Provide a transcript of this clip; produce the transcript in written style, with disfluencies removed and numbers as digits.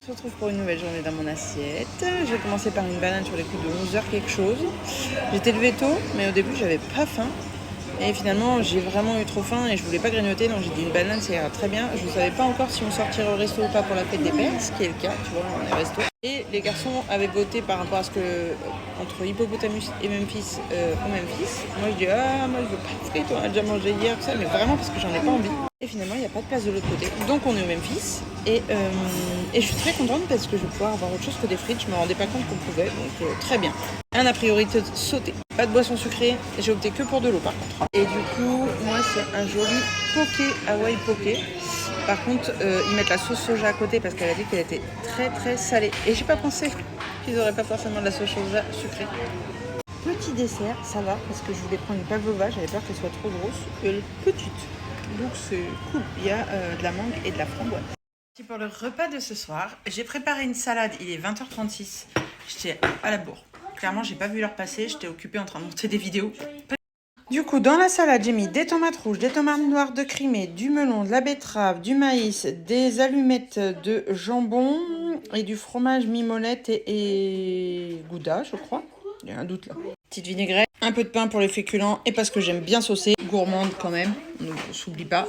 On se retrouve pour une nouvelle journée dans mon assiette. J'ai commencé par une banane sur les coups de 11h quelque chose. J'étais levée tôt, mais au début j'avais pas faim. Et finalement j'ai vraiment eu trop faim et je voulais pas grignoter, donc j'ai dit une banane ça ira très bien. Je ne savais pas encore si on sortirait au resto ou pas pour la fête des pères, ce qui est le cas, tu vois, on est au resto. Et les garçons avaient voté par rapport à ce que, entre Hippopotamus et Memphis, au Memphis. Moi je dis, moi je veux pas de frites, on a déjà mangé hier, tout ça, mais vraiment parce que j'en ai pas envie. Et finalement il n'y a pas de place de l'autre côté, donc on est au Memphis. Et je suis très contente parce que je vais pouvoir avoir autre chose que des frites, je me rendais pas compte qu'on pouvait, donc très bien. Un a priori sauté, pas de boisson sucrée, j'ai opté que pour de l'eau par contre. Et du coup, moi c'est un joli poké, Hawaii poké. Par contre, ils mettent la sauce soja à côté parce qu'elle a dit qu'elle était très très salée. Et j'ai pas pensé qu'ils auraient pas forcément de la sauce soja sucrée. Petit dessert, ça va, parce que je voulais prendre une pavlova, j'avais peur qu'elle soit trop grosse. Elle est petite, donc c'est cool. Il y a de la mangue et de la framboise. Pour le repas de ce soir, j'ai préparé une salade, il est 20h36. J'étais à la bourre. Clairement, j'ai pas vu l'heure passer, j'étais occupée en train de monter des vidéos. Du coup, dans la salade, j'ai mis des tomates rouges, des tomates noires de Crimée, du melon, de la betterave, du maïs, des allumettes de jambon et du fromage mimolette et gouda, je crois. Il y a un doute là. Petite vinaigrette, un peu de pain pour les féculents et parce que j'aime bien saucer, gourmande quand même, on ne s'oublie pas.